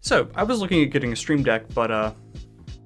So I was looking at getting a Stream Deck, but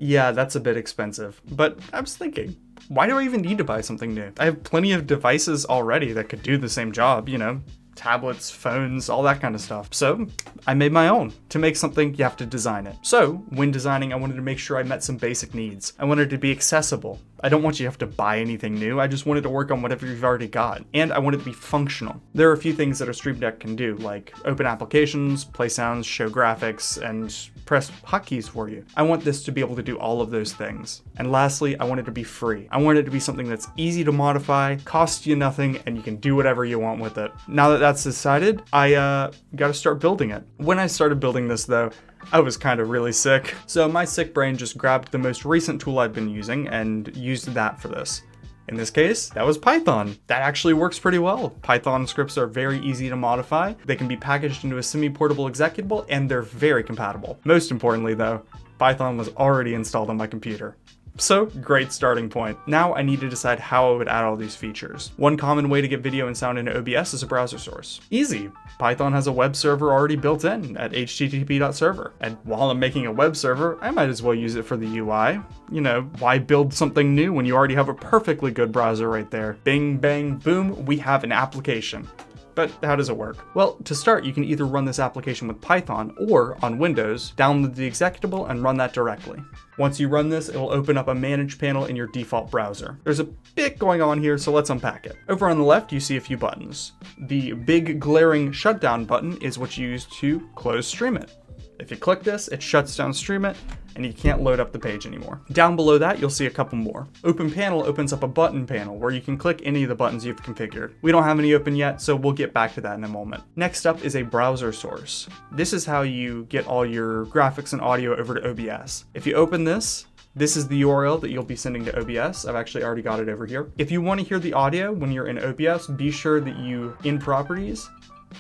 yeah, that's a bit expensive. But I was thinking, why do I even need to buy something new? I have plenty of devices already that could do the same job, you know, tablets, phones, all that kind of stuff. So I made my own. To make something, you have to design it. So when designing, I wanted to make sure I met some basic needs. I wanted it to be accessible. I don't want you to have to buy anything new. I just wanted to work on whatever you've already got. And I want it to be functional. There are a few things that a Stream Deck can do, like open applications, play sounds, show graphics, and press hotkeys for you. I want this to be able to do all of those things. And lastly, I want it to be free. I want it to be something that's easy to modify, costs you nothing, and you can do whatever you want with it. Now that that's decided, I got to start building it. When I started building this though, I was kind of really sick. So my sick brain just grabbed the most recent tool I've been using and used that for this. In this case, that was Python. That actually works pretty well. Python scripts are very easy to modify. They can be packaged into a semi-portable executable, and they're very compatible. Most importantly though, Python was already installed on my computer. So, great starting point. Now I need to decide how I would add all these features. One common way to get video and sound into OBS is a browser source. Easy. Python has a web server already built in at http.server. And while I'm making a web server, I might as well use it for the UI. You know, why build something new when you already have a perfectly good browser right there? Bing, bang, boom, we have an application. But how does it work? Well, to start, you can either run this application with Python or on Windows, download the executable and run that directly. Once you run this, it will open up a manage panel in your default browser. There's a bit going on here, so let's unpack it. Over on the left, you see a few buttons. The big glaring shutdown button is what you use to close Stream It. If you click this, it shuts down Stream It, and you can't load up the page anymore. Down below that, you'll see a couple more. Open Panel opens up a button panel where you can click any of the buttons you've configured. We don't have any open yet, so we'll get back to that in a moment. Next up is a browser source. This is how you get all your graphics and audio over to OBS. If you open this, this is the URL that you'll be sending to OBS. I've actually already got it over here. If you want to hear the audio when you're in OBS, be sure that you, in Properties,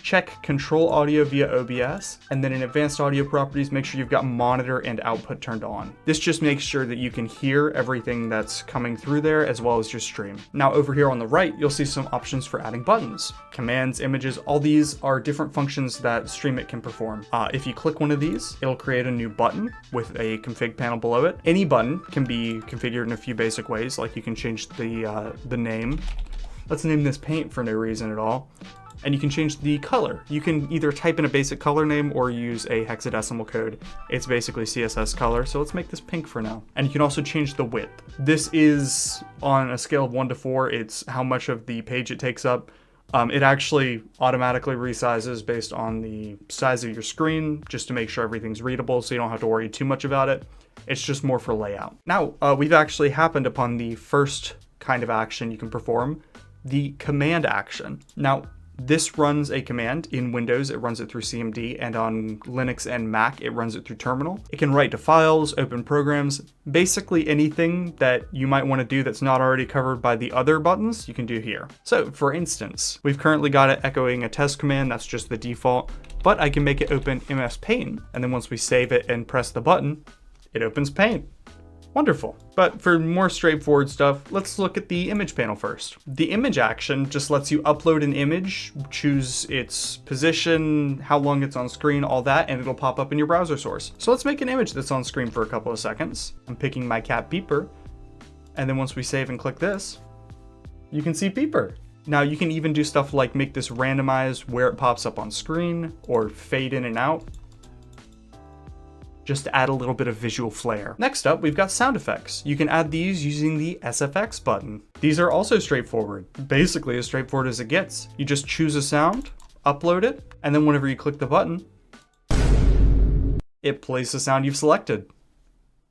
check Control Audio via OBS, and then in Advanced Audio Properties, make sure you've got Monitor and Output turned on. This just makes sure that you can hear everything that's coming through there as well as your stream. Now over here on the right, you'll see some options for adding buttons. Commands, images, all these are different functions that Stream It can perform. If you click one of these, it'll create a new button with a config panel below it. Any button can be configured in a few basic ways, like you can change the name. Let's name this paint for no reason at all. And you can change the color. You can either type in a basic color name or use a hexadecimal code. It's basically CSS color, so let's make this pink for now. And you can also change the width. This is on a scale of 1 to 4, it's how much of the page it takes up. It actually automatically resizes based on the size of your screen, just to make sure everything's readable so you don't have to worry too much about it. It's just more for layout. Now, we've actually happened upon the first kind of action you can perform, the command action. Now, this runs a command. In Windows, it runs it through CMD, and on Linux and Mac, it runs it through terminal. It can write to files, open programs, basically anything that you might want to do that's not already covered by the other buttons, you can do here. So for instance, we've currently got it echoing a test command, that's just the default, but I can make it open MS Paint, and then once we save it and press the button, it opens Paint. Wonderful. But for more straightforward stuff, let's look at the image panel first. The image action just lets you upload an image, choose its position, how long it's on screen, all that, and it'll pop up in your browser source. So let's make an image that's on screen for a couple of seconds. I'm picking my cat Peeper, and then once we save and click this, you can see Peeper. Now you can even do stuff like make this randomize where it pops up on screen, or fade in and out, just to add a little bit of visual flair. Next up, we've got sound effects. You can add these using the SFX button. These are also straightforward, basically as straightforward as it gets. You just choose a sound, upload it, and then whenever you click the button, it plays the sound you've selected.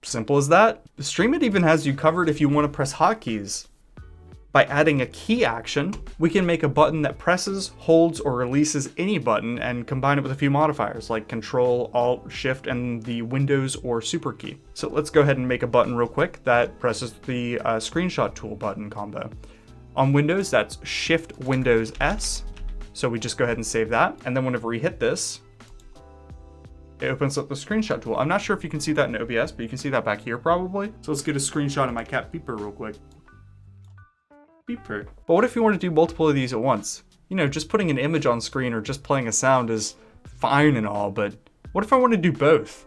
Simple as that. Stream It even has you covered if you want to press hotkeys. By adding a key action, we can make a button that presses, holds, or releases any button and combine it with a few modifiers like Control, Alt, Shift, and the Windows or Super key. So let's go ahead and make a button real quick that presses the screenshot tool button combo. On Windows, that's Shift Windows S. So we just go ahead and save that. And then whenever we hit this, it opens up the screenshot tool. I'm not sure if you can see that in OBS, but you can see that back here probably. So let's get a screenshot of my cat Peeper real quick. Peeper. But what if you want to do multiple of these at once? You know, just putting an image on screen or just playing a sound is fine and all, but What if I want to do both?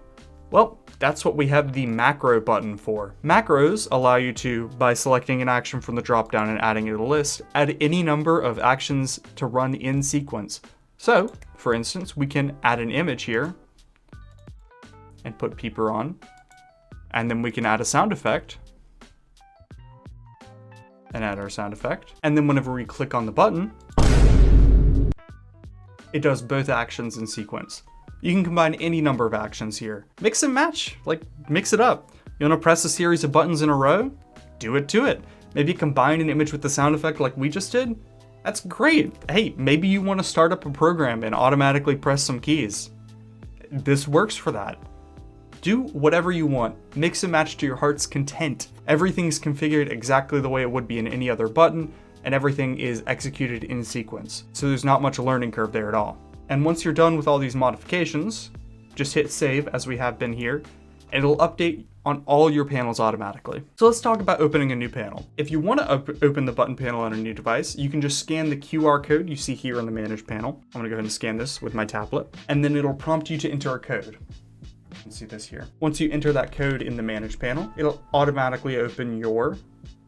Well, that's what we have the macro button for. Macros allow you to, by selecting an action from the dropdown and adding it to the list, add any number of actions to run in sequence. So, for instance, we can add an image here and put peeper on, and then we can add a sound effect and add our sound effect. And then whenever we click on the button, it does both actions in sequence. You can combine any number of actions here. Mix and match, like mix it up. You wanna press a series of buttons in a row? Do it to it. Maybe combine an image with the sound effect like we just did? That's great. Hey, maybe you wanna start up a program and automatically press some keys. This works for that. Do whatever you want. Mix and match to your heart's content. Everything's configured exactly the way it would be in any other button, and everything is executed in sequence. So there's not much learning curve there at all. And once you're done with all these modifications, just hit save as we have been here, and it'll update on all your panels automatically. So let's talk about opening a new panel. If you want to open the button panel on a new device, you can just scan the QR code you see here on the Manage panel. I'm gonna go ahead and scan this with my tablet, and then it'll prompt you to enter a code. You can see this here. Once you enter that code in the Manage panel, it'll automatically open your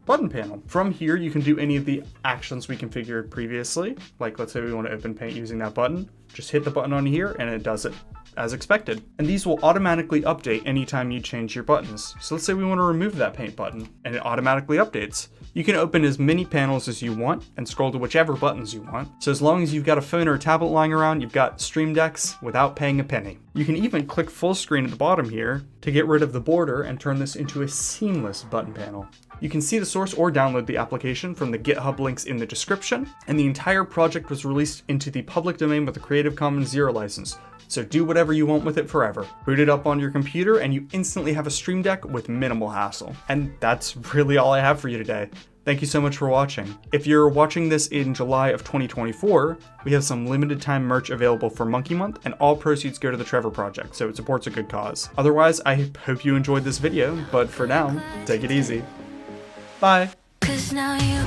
button panel. From here, you can do any of the actions we configured previously. Like let's say we want to open Paint using that button. Just hit the button on here and it does it as expected. And these will automatically update anytime you change your buttons. So let's say we want to remove that Paint button and it automatically updates. You can open as many panels as you want and scroll to whichever buttons you want. So as long as you've got a phone or a tablet lying around, you've got Stream Decks without paying a penny. You can even click full screen at the bottom here to get rid of the border and turn this into a seamless button panel. You can see the source or download the application from the GitHub links in the description, and the entire project was released into the public domain with a Creative Commons 0 license, so do whatever you want with it forever. Boot it up on your computer and you instantly have a Stream Deck with minimal hassle. And that's really all I have for you today. Thank you so much for watching. If you're watching this in July of 2024, we have some limited time merch available for Monkey Month, and all proceeds go to the Trevor Project, so it supports a good cause. Otherwise, I hope you enjoyed this video, but for now, take it easy. Bye. 'Cause now you